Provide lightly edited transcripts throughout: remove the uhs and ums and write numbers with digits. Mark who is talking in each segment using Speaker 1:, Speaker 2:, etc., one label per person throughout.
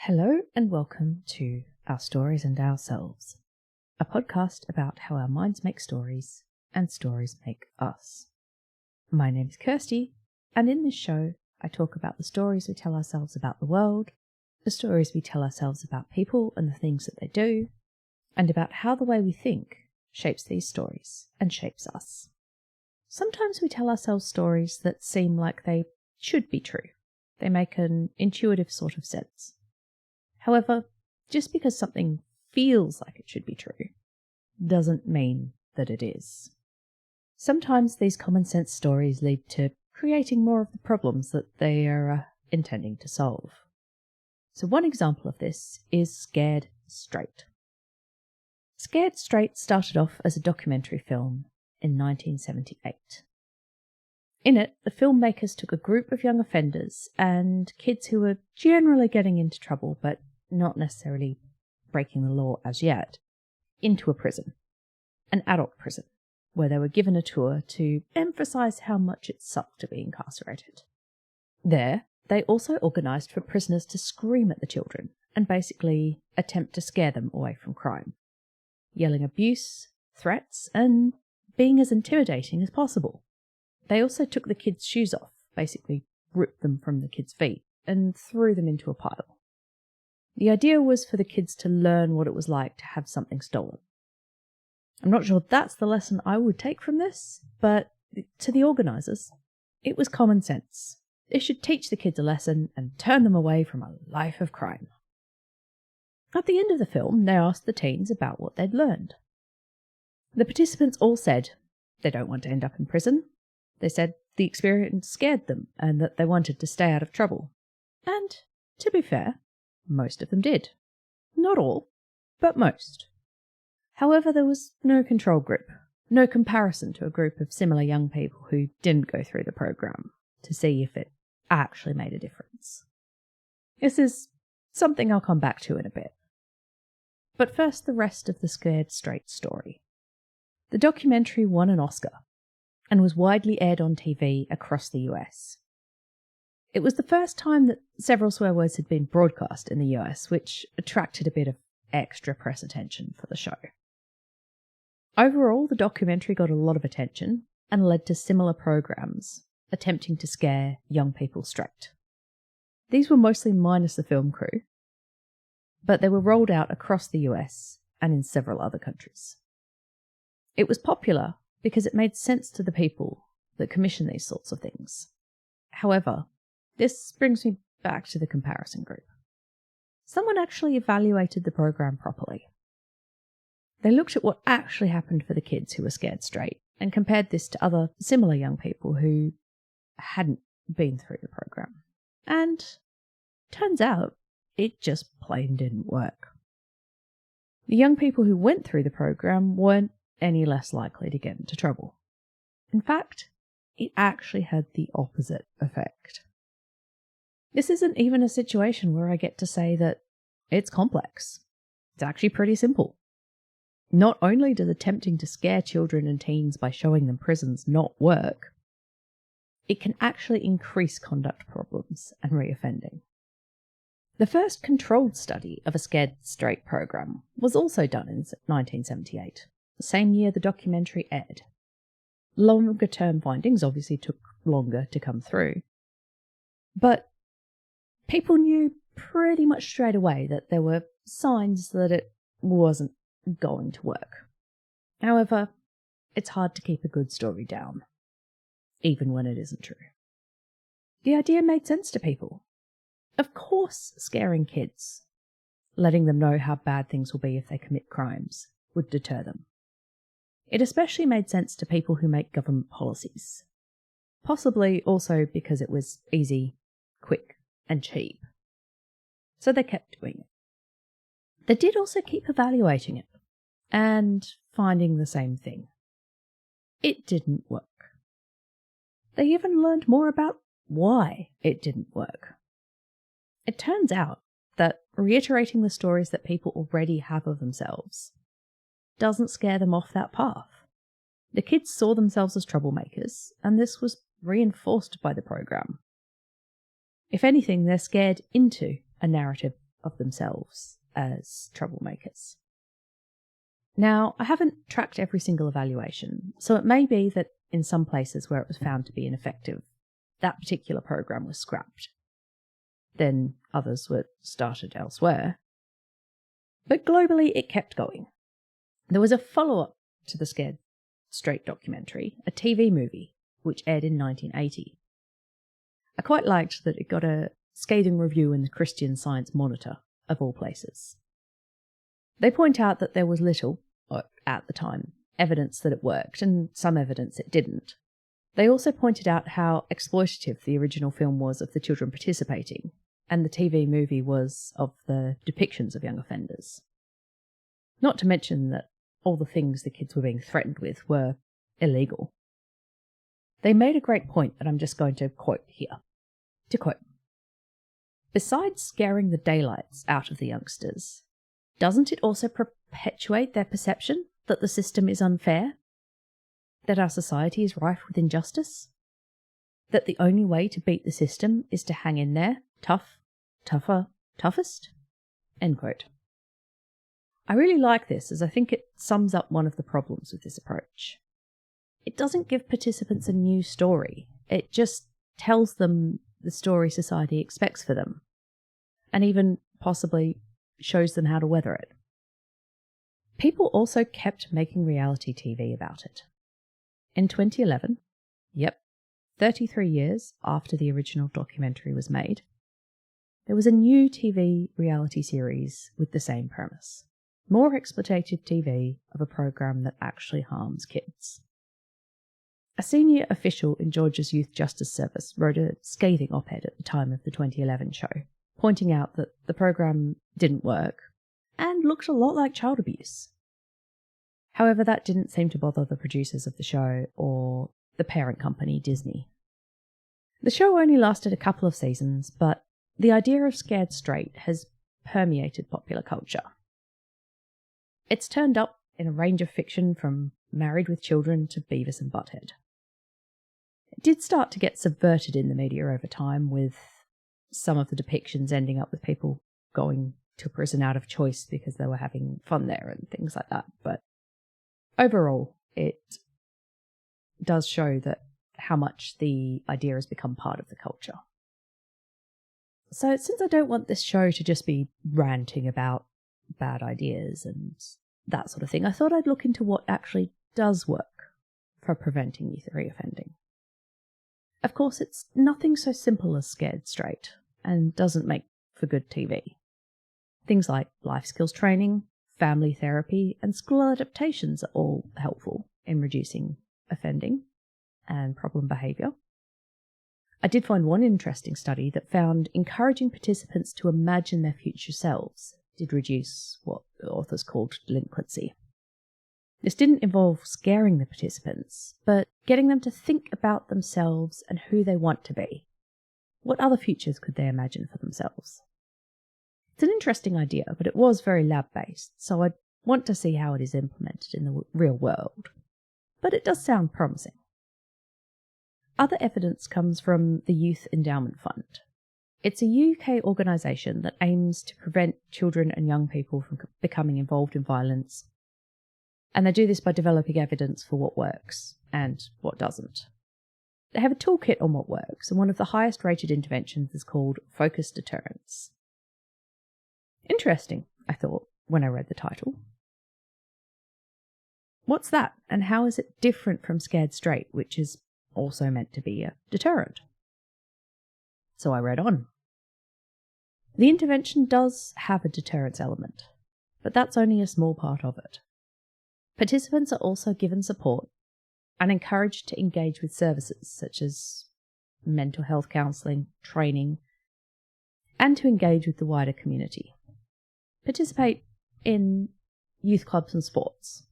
Speaker 1: Hello and welcome to Our Stories and Ourselves, a podcast about how our minds make stories and stories make us. My name is Kirsty, and in this show I talk about the stories we tell ourselves about the world, the stories we tell ourselves about people and the things that they do, and about how the way we think shapes these stories and shapes us. Sometimes we tell ourselves stories that seem like they should be true. They make an intuitive sort of sense. However, just because something feels like it should be true doesn't mean that it is. Sometimes these common sense stories lead to creating more of the problems that they are intending to solve. So one example of this is Scared Straight. Scared Straight started off as a documentary film in 1978. In it, the filmmakers took a group of young offenders and kids who were generally getting into trouble but not necessarily breaking the law as yet, into a prison, an adult prison, where they were given a tour to emphasise how much it sucked to be incarcerated. There, they also organised for prisoners to scream at the children and basically attempt to scare them away from crime, yelling abuse, threats, and being as intimidating as possible. They also took the kids' shoes off, basically ripped them from the kids' feet, and threw them into a pile. The idea was for the kids to learn what it was like to have something stolen. I'm not sure that's the lesson I would take from this, but to the organisers, it was common sense. They should teach the kids a lesson and turn them away from a life of crime. At the end of the film, they asked the teens about what they'd learned. The participants all said they don't want to end up in prison. They said the experience scared them and that they wanted to stay out of trouble. And, to be fair, most of them did. Not all, but most. However, there was no control group, no comparison to a group of similar young people who didn't go through the program to see if it actually made a difference. This is something I'll come back to in a bit. But first, the rest of the Scared Straight story. The documentary won an Oscar and was widely aired on TV across the US. It was the first time that several swear words had been broadcast in the US, which attracted a bit of extra press attention for the show. Overall, the documentary got a lot of attention and led to similar programs attempting to scare young people straight. These were mostly minus the film crew, but they were rolled out across the US and in several other countries. It was popular because it made sense to the people that commission these sorts of things. However, this brings me back to the comparison group. Someone actually evaluated the program properly. They looked at what actually happened for the kids who were scared straight and compared this to other similar young people who hadn't been through the program. And turns out it just plain didn't work. The young people who went through the program weren't any less likely to get into trouble. In fact, it actually had the opposite effect. This isn't even a situation where I get to say that it's complex. It's actually pretty simple. Not only does attempting to scare children and teens by showing them prisons not work, it can actually increase conduct problems and reoffending. The first controlled study of a Scared Straight program was also done in 1978, the same year the documentary aired. Longer-term findings obviously took longer to come through, but people knew pretty much straight away that there were signs that it wasn't going to work. However, it's hard to keep a good story down, even when it isn't true. The idea made sense to people. Of course, scaring kids, letting them know how bad things will be if they commit crimes, would deter them. It especially made sense to people who make government policies, possibly also because it was easy, quick, and cheap. So they kept doing it. They did also keep evaluating it and finding the same thing. It didn't work. They even learned more about why it didn't work. It turns out that reiterating the stories that people already have of themselves doesn't scare them off that path. The kids saw themselves as troublemakers, and this was reinforced by the program. If anything, they're scared into a narrative of themselves as troublemakers. Now, I haven't tracked every single evaluation, so it may be that in some places where it was found to be ineffective, that particular program was scrapped. Then others were started elsewhere. But globally, it kept going. There was a follow-up to the Scared Straight documentary, a TV movie, which aired in 1980. I quite liked that it got a scathing review in the Christian Science Monitor, of all places. They point out that there was little, at the time, evidence that it worked, and some evidence it didn't. They also pointed out how exploitative the original film was of the children participating, and the TV movie was of the depictions of young offenders. Not to mention that all the things the kids were being threatened with were illegal. They made a great point that I'm just going to quote here. To quote, "Besides scaring the daylights out of the youngsters, doesn't it also perpetuate their perception that the system is unfair? That our society is rife with injustice? That the only way to beat the system is to hang in there, tough, tougher, toughest?" End quote. I really like this as I think it sums up one of the problems with this approach. It doesn't give participants a new story. It just tells them the story society expects for them, and even possibly shows them how to weather it. People also kept making reality TV about it. In 2011, 33 years after the original documentary was made, there was a new TV reality series with the same premise. More exploitative TV of a program that actually harms kids. A senior official in Georgia's Youth Justice Service wrote a scathing op-ed at the time of the 2011 show, pointing out that the program didn't work and looked a lot like child abuse. However, that didn't seem to bother the producers of the show or the parent company, Disney. The show only lasted a couple of seasons, but the idea of Scared Straight has permeated popular culture. It's turned up in a range of fiction from Married with Children to Beavis and Butthead. It did start to get subverted in the media over time, with some of the depictions ending up with people going to prison out of choice because they were having fun there and things like that. But overall, it does show that how much the idea has become part of the culture. So since I don't want this show to just be ranting about bad ideas and that sort of thing, I thought I'd look into what actually does work for preventing youth reoffending. Of course, it's nothing so simple as Scared Straight, and doesn't make for good TV. Things like life skills training, family therapy, and school adaptations are all helpful in reducing offending and problem behaviour. I did find one interesting study that found encouraging participants to imagine their future selves did reduce what the authors called delinquency. This didn't involve scaring the participants, but getting them to think about themselves and who they want to be. What other futures could they imagine for themselves? It's an interesting idea, but it was very lab-based, so I'd want to see how it is implemented in the real world. But it does sound promising. Other evidence comes from the Youth Endowment Fund. It's a UK organisation that aims to prevent children and young people from becoming involved in violence, and they do this by developing evidence for what works and what doesn't. They have a toolkit on what works, and one of the highest rated interventions is called focused deterrence. Interesting, I thought, when I read the title. What's that, and how is it different from Scared Straight, which is also meant to be a deterrent? So I read on. The intervention does have a deterrence element, but that's only a small part of it. Participants are also given support and encouraged to engage with services such as mental health counselling, training, and to engage with the wider community. Participate in youth clubs and sports.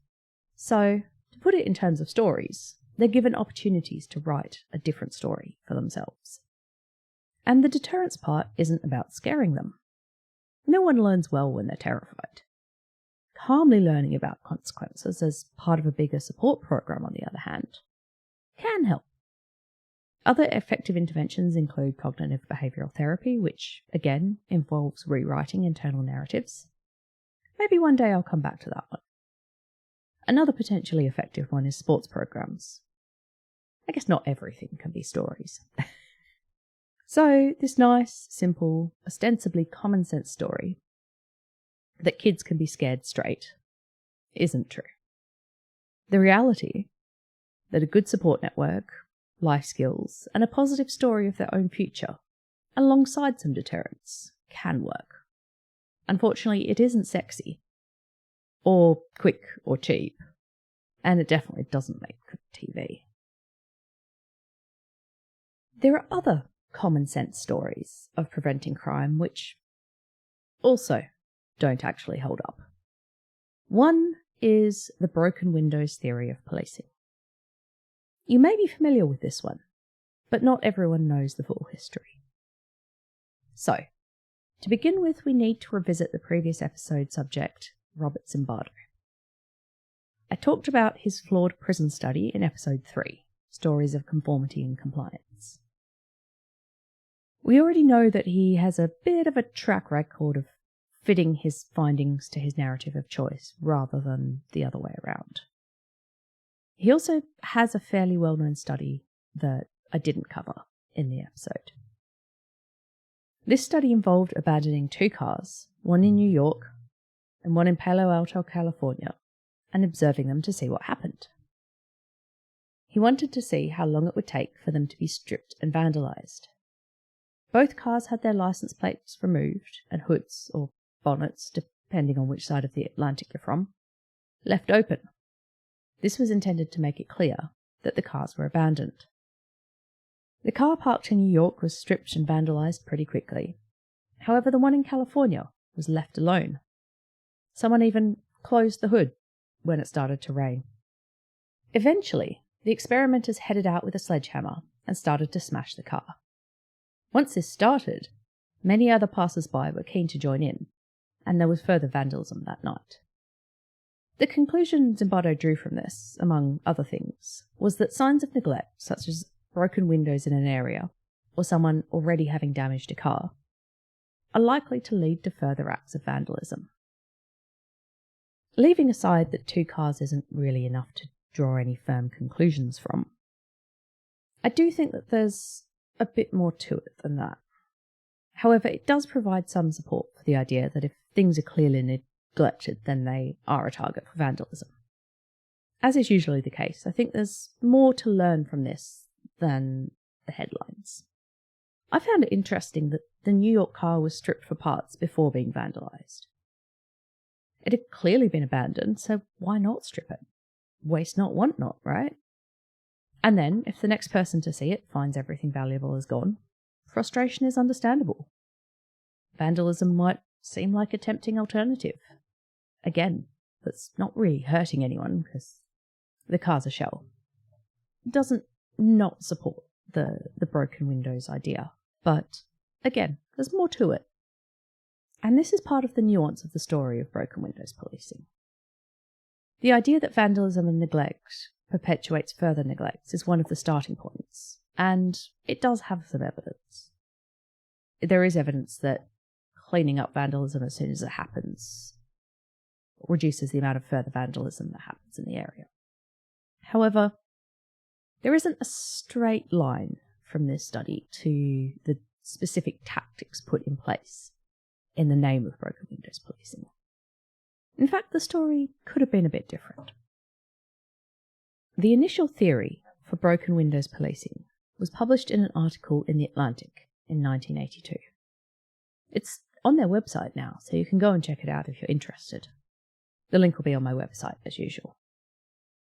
Speaker 1: So, to put it in terms of stories, they're given opportunities to write a different story for themselves. And the deterrence part isn't about scaring them. No one learns well when they're terrified. Calmly learning about consequences as part of a bigger support program, on the other hand, can help. Other effective interventions include cognitive behavioural therapy, which, again, involves rewriting internal narratives. Maybe one day I'll come back to that one. Another potentially effective one is sports programs. I guess not everything can be stories. So, this nice, simple, ostensibly common sense story that kids can be scared straight isn't true. The reality that a good support network, life skills, and a positive story of their own future, alongside some deterrence, can work. Unfortunately, it isn't sexy, or quick or cheap, and it definitely doesn't make good TV. There are other common sense stories of preventing crime which also don't actually hold up. One is the broken windows theory of policing. You may be familiar with this one, but not everyone knows the full history. So, to begin with, we need to revisit the previous episode subject, Robert Zimbardo. I talked about his flawed prison study in episode 3, Stories of Conformity and Compliance. We already know that he has a bit of a track record of fitting his findings to his narrative of choice rather than the other way around. He also has a fairly well-known study that I didn't cover in the episode. This study involved abandoning 2 cars, one in New York and one in Palo Alto, California, and observing them to see what happened. He wanted to see how long it would take for them to be stripped and vandalized. Both cars had their license plates removed and hoods, or bonnets, depending on which side of the Atlantic you're from, left open. This was intended to make it clear that the cars were abandoned. The car parked in New York was stripped and vandalized pretty quickly. However, the one in California was left alone. Someone even closed the hood when it started to rain. Eventually, the experimenters headed out with a sledgehammer and started to smash the car. Once this started, many other passers-by were keen to join in, and there was further vandalism that night. The conclusion Zimbardo drew from this, among other things, was that signs of neglect, such as broken windows in an area, or someone already having damaged a car, are likely to lead to further acts of vandalism. Leaving aside that 2 cars isn't really enough to draw any firm conclusions from, I do think that there's a bit more to it than that. However, it does provide some support for the idea that if things are clearly neglected, then they are a target for vandalism. As is usually the case, I think there's more to learn from this than the headlines. I found it interesting that the New York car was stripped for parts before being vandalised. It had clearly been abandoned, so why not strip it? Waste not, want not, right? And then, if the next person to see it finds everything valuable is gone, frustration is understandable. Vandalism might seem like a tempting alternative. Again, that's not really hurting anyone because the car's a shell. It doesn't not support the broken windows idea, but again, there's more to it. And this is part of the nuance of the story of broken windows policing. The idea that vandalism and neglect perpetuates further neglects is one of the starting points, and it does have some evidence. There is evidence that cleaning up vandalism as soon as it happens reduces the amount of further vandalism that happens in the area. However, there isn't a straight line from this study to the specific tactics put in place in the name of broken windows policing. In fact, the story could have been a bit different. The initial theory for broken windows policing was published in an article in The Atlantic in 1982. It's on their website now, so you can go and check it out if you're interested. The link will be on my website, as usual.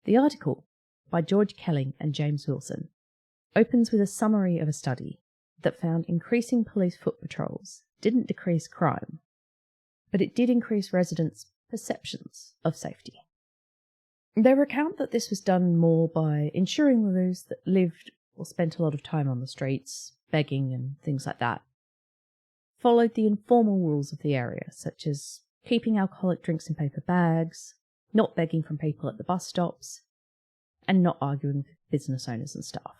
Speaker 1: The article, by George Kelling and James Wilson, opens with a summary of a study that found increasing police foot patrols didn't decrease crime, but it did increase residents' perceptions of safety. They recount that this was done more by ensuring those that lived or spent a lot of time on the streets, begging and things like that, followed the informal rules of the area, such as keeping alcoholic drinks in paper bags, not begging from people at the bus stops, and not arguing with business owners and staff.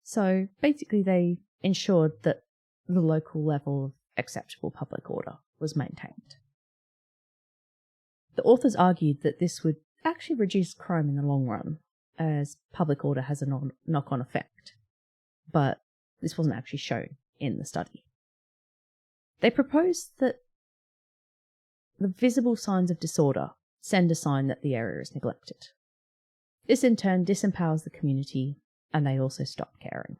Speaker 1: So basically they ensured that the local level of acceptable public order was maintained. The authors argued that this would actually reduce crime in the long run, as public order has a knock-on effect, but this wasn't actually shown in the study. They proposed that the visible signs of disorder send a sign that the area is neglected. This in turn disempowers the community, and they also stop caring.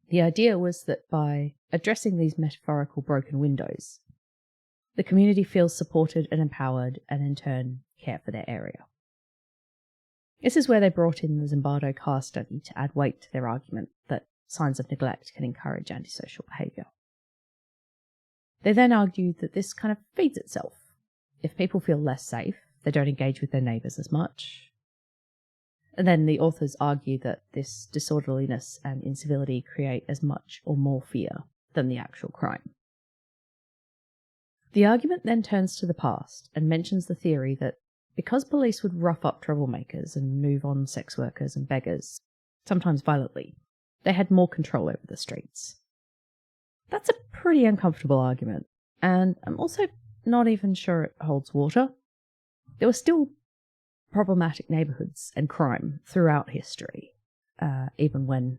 Speaker 1: The idea was that by addressing these metaphorical broken windows, the community feels supported and empowered, and in turn care for their area. This is where they brought in the Zimbardo Carr study to add weight to their argument that signs of neglect can encourage antisocial behaviour. They then argued that this kind of feeds itself. If people feel less safe, they don't engage with their neighbours as much. And then the authors argue that this disorderliness and incivility create as much or more fear than the actual crime. The argument then turns to the past and mentions the theory that because police would rough up troublemakers and move on sex workers and beggars, sometimes violently, they had more control over the streets. That's a pretty uncomfortable argument, and I'm also not even sure it holds water. There were still problematic neighbourhoods and crime throughout history, even when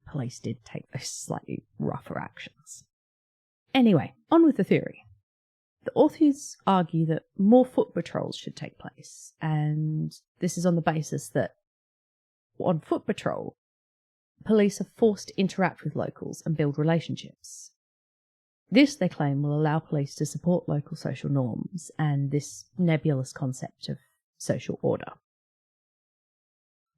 Speaker 1: police did take those slightly rougher actions. Anyway, on with the theory. The authors argue that more foot patrols should take place, and this is on the basis that on foot patrol, police are forced to interact with locals and build relationships. This, they claim, will allow police to support local social norms and this nebulous concept of social order.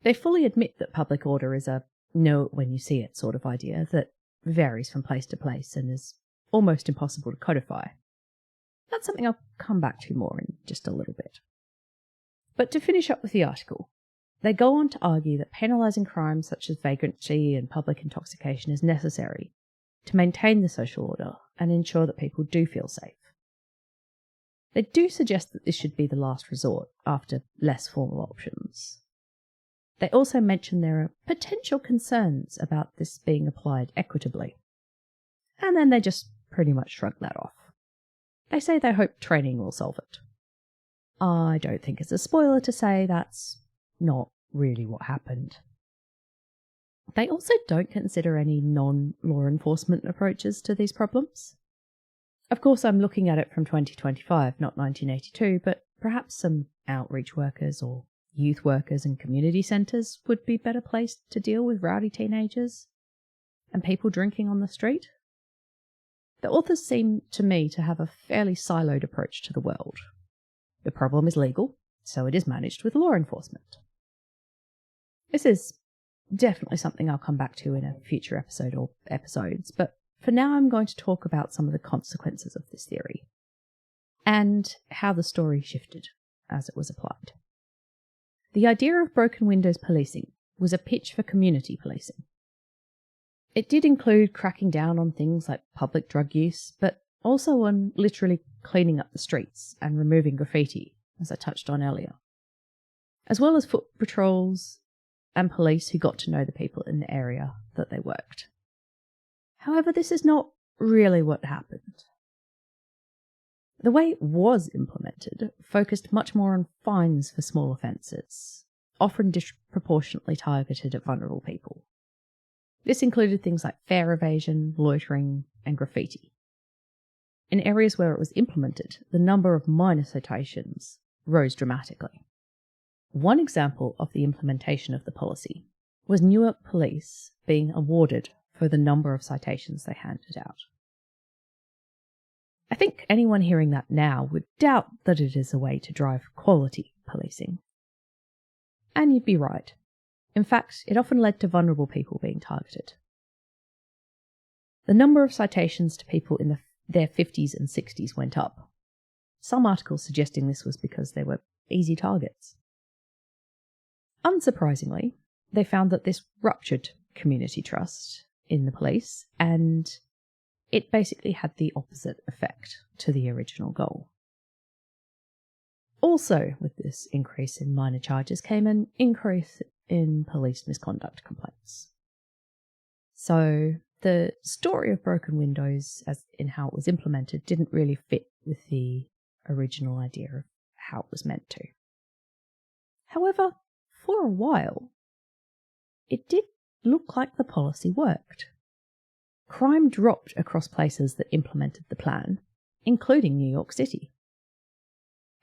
Speaker 1: They fully admit that public order is a know-it-when-you-see-it sort of idea that varies from place to place and is almost impossible to codify. That's something I'll come back to more in just a little bit. But to finish up with the article, they go on to argue that penalising crimes such as vagrancy and public intoxication is necessary to maintain the social order and ensure that people do feel safe. They do suggest that this should be the last resort after less formal options. They also mention there are potential concerns about this being applied equitably. And then they just pretty much shrug that off. They say they hope training will solve it. I don't think it's a spoiler to say that's not really what happened. They also don't consider any non-law enforcement approaches to these problems. Of course, I'm looking at it from 2025, not 1982, but perhaps some outreach workers or youth workers and community centres would be better placed to deal with rowdy teenagers and people drinking on the street. The authors seem to me to have a fairly siloed approach to the world. The problem is legal, so it is managed with law enforcement. This is definitely something I'll come back to in a future episode or episodes, but for now I'm going to talk about some of the consequences of this theory and how the story shifted as it was applied. The idea of broken windows policing was a pitch for community policing. It did include cracking down on things like public drug use, but also on literally cleaning up the streets and removing graffiti, as I touched on earlier, as well as foot patrols and police who got to know the people in the area that they worked. However, this is not really what happened. The way it was implemented focused much more on fines for small offences, often disproportionately targeted at vulnerable people. This included things like fare evasion, loitering, and graffiti. In areas where it was implemented, the number of minor citations rose dramatically. One example of the implementation of the policy was Newark Police being awarded for the number of citations they handed out. I think anyone hearing that now would doubt that it is a way to drive quality policing. And you'd be right. In fact, it often led to vulnerable people being targeted. The number of citations to people in their 50s and 60s went up. Some articles suggesting this was because they were easy targets. Unsurprisingly, they found that this ruptured community trust in the police, and it basically had the opposite effect to the original goal. Also, with this increase in minor charges came an increase in police misconduct complaints. So the story of broken windows, as in how it was implemented, didn't really fit with the original idea of how it was meant to. However, for a while, it did look like the policy worked. Crime dropped across places that implemented the plan, including New York City.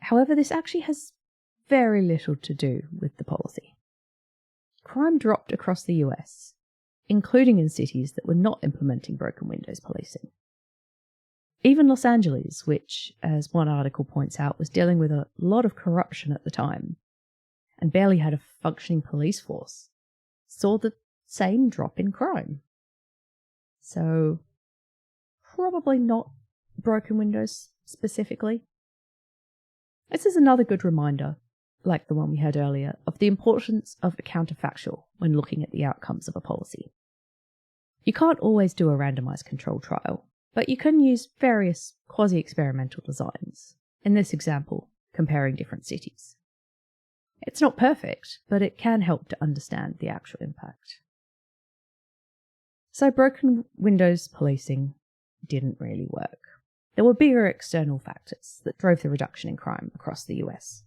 Speaker 1: However, this actually has very little to do with the policy. Crime dropped across the US, including in cities that were not implementing broken windows policing. Even Los Angeles, which, as one article points out, was dealing with a lot of corruption at the time and barely had a functioning police force, saw the same drop in crime. So, probably not broken windows specifically. This is another good reminder, like the one we had earlier, of the importance of a counterfactual when looking at the outcomes of a policy. You can't always do a randomized controlled trial, but you can use various quasi-experimental designs, in this example, comparing different cities. It's not perfect, but it can help to understand the actual impact. So broken windows policing didn't really work. There were bigger external factors that drove the reduction in crime across the US.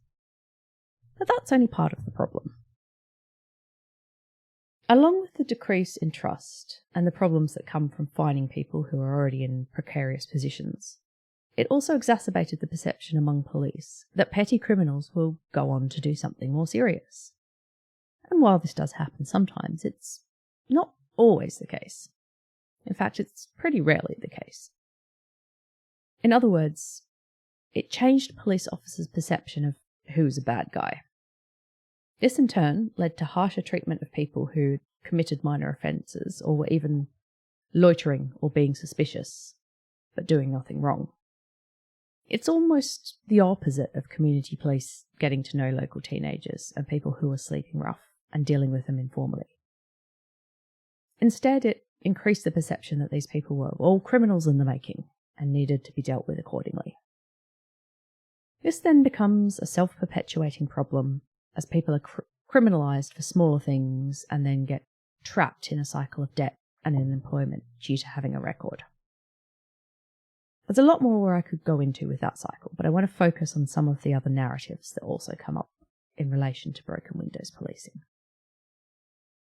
Speaker 1: But that's only part of the problem. Along with the decrease in trust and the problems that come from finding people who are already in precarious positions, it also exacerbated the perception among police that petty criminals will go on to do something more serious. And while this does happen sometimes, it's not always the case. In fact, it's pretty rarely the case. In other words, it changed police officers' perception of who's a bad guy. This in turn led to harsher treatment of people who committed minor offences or were even loitering or being suspicious, but doing nothing wrong. It's almost the opposite of community police getting to know local teenagers and people who are sleeping rough and dealing with them informally. Instead, it increased the perception that these people were all criminals in the making and needed to be dealt with accordingly. This then becomes a self-perpetuating problem as people are criminalised for smaller things and then get trapped in a cycle of debt and unemployment due to having a record. There's a lot more where I could go into with that cycle, but I want to focus on some of the other narratives that also come up in relation to broken windows policing.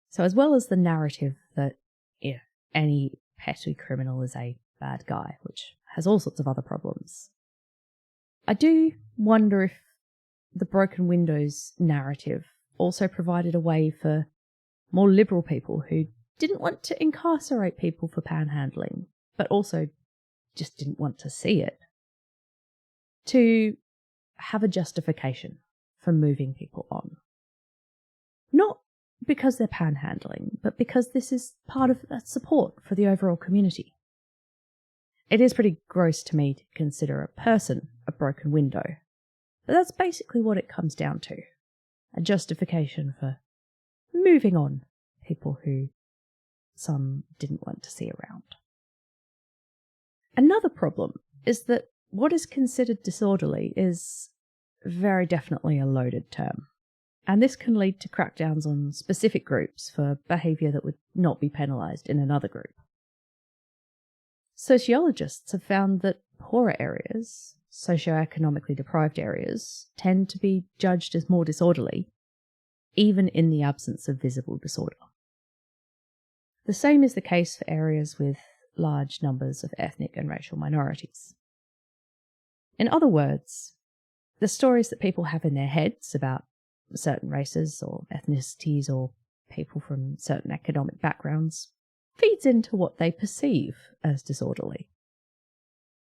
Speaker 1: So as well as the narrative that any petty criminal is a bad guy, which has all sorts of other problems, I do wonder if the broken windows narrative also provided a way for more liberal people who didn't want to incarcerate people for panhandling, but also just didn't want to see it, to have a justification for moving people on. Not because they're panhandling, but because this is part of support for the overall community. It is pretty gross to me to consider a person a broken window, but that's basically what it comes down to. A justification for moving on people who some didn't want to see around. Another problem is that what is considered disorderly is very definitely a loaded term, and this can lead to crackdowns on specific groups for behaviour that would not be penalised in another group. Sociologists have found that poorer areas, socioeconomically deprived areas, tend to be judged as more disorderly, even in the absence of visible disorder. The same is the case for areas with large numbers of ethnic and racial minorities. In other words, the stories that people have in their heads about certain races or ethnicities or people from certain economic backgrounds feeds into what they perceive as disorderly.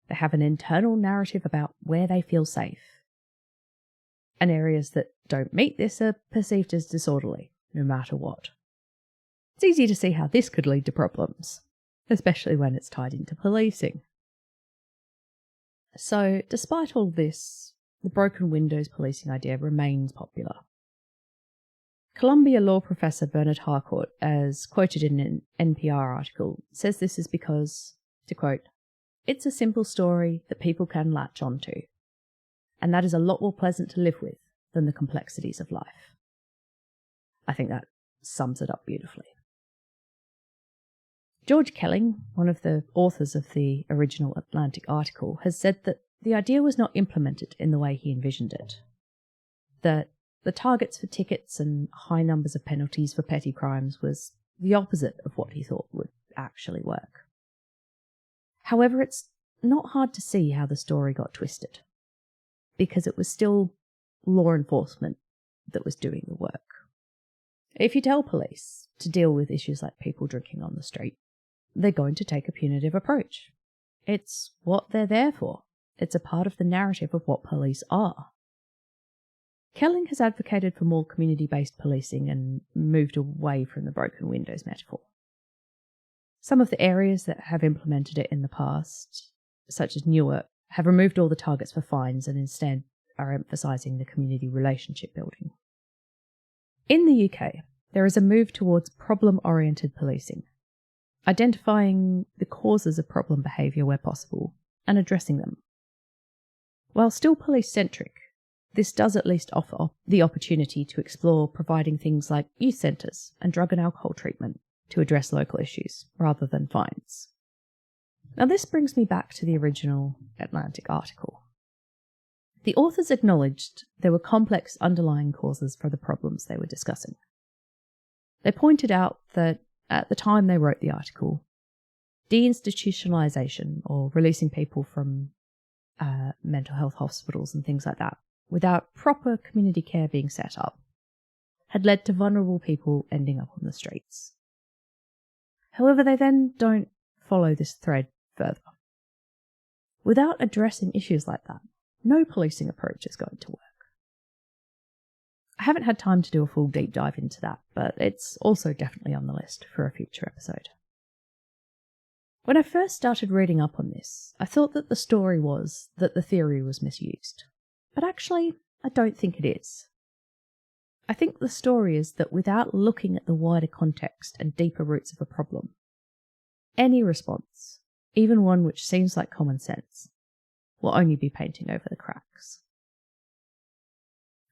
Speaker 1: They have an internal narrative about where they feel safe, and areas that don't meet this are perceived as disorderly, no matter what. It's easy to see how this could lead to problems, especially when it's tied into policing. So, despite all this, the broken windows policing idea remains popular. Columbia law professor Bernard Harcourt, as quoted in an NPR article, says this is because, to quote, "It's a simple story that people can latch onto, and that is a lot more pleasant to live with than the complexities of life." I think that sums it up beautifully. George Kelling, one of the authors of the original Atlantic article, has said that the idea was not implemented in the way he envisioned it. That the targets for tickets and high numbers of penalties for petty crimes was the opposite of what he thought would actually work. However, it's not hard to see how the story got twisted, because it was still law enforcement that was doing the work. If you tell police to deal with issues like people drinking on the street, they're going to take a punitive approach. It's what they're there for. It's a part of the narrative of what police are. Kelling has advocated for more community-based policing and moved away from the broken windows metaphor. Some of the areas that have implemented it in the past, such as Newark, have removed all the targets for fines and instead are emphasising the community relationship building. In the UK, there is a move towards problem-oriented policing, identifying the causes of problem behaviour where possible and addressing them. While still police-centric, this does at least offer the opportunity to explore providing things like youth centres and drug and alcohol treatment to address local issues rather than fines. Now this brings me back to the original Atlantic article. The authors acknowledged there were complex underlying causes for the problems they were discussing. They pointed out that at the time they wrote the article, deinstitutionalisation, or releasing people from mental health hospitals and things like that, without proper community care being set up, had led to vulnerable people ending up on the streets. However, they then don't follow this thread further. Without addressing issues like that, no policing approach is going to work. I haven't had time to do a full deep dive into that, but it's also definitely on the list for a future episode. When I first started reading up on this, I thought that the story was that the theory was misused. But actually, I don't think it is. I think the story is that without looking at the wider context and deeper roots of a problem, any response, even one which seems like common sense, will only be painting over the cracks.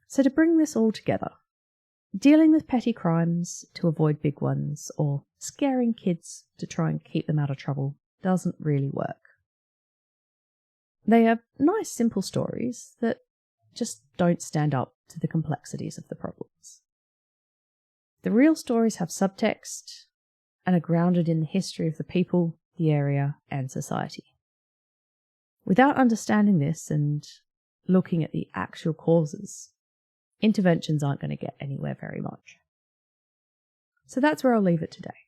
Speaker 1: So to bring this all together, dealing with petty crimes to avoid big ones, or scaring kids to try and keep them out of trouble, doesn't really work. They are nice, simple stories that just don't stand up to the complexities of the problems. The real stories have subtext and are grounded in the history of the people, the area, and society. Without understanding this and looking at the actual causes, interventions aren't going to get anywhere very much. So that's where I'll leave it today.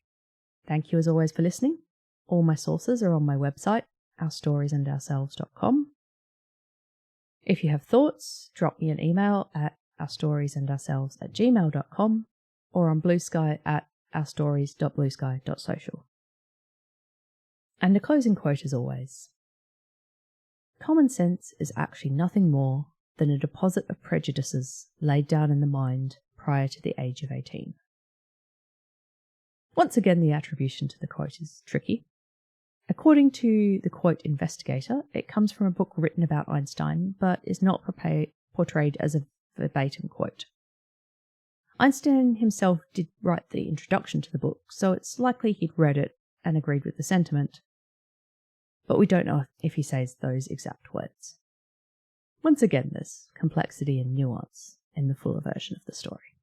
Speaker 1: Thank you as always for listening. All my sources are on my website, ourstoriesandourselves.com. If you have thoughts, drop me an email at ourstoriesandourselves@gmail.com or on Blue Sky at ourstories.bluesky.social. And a closing quote as always. Common sense is actually nothing more than a deposit of prejudices laid down in the mind prior to the age of 18. Once again, the attribution to the quote is tricky. According to the quote investigator, it comes from a book written about Einstein, but is not portrayed as a verbatim quote. Einstein himself did write the introduction to the book, so it's likely he'd read it and agreed with the sentiment, but we don't know if he says those exact words. Once again, there's complexity and nuance in the fuller version of the story.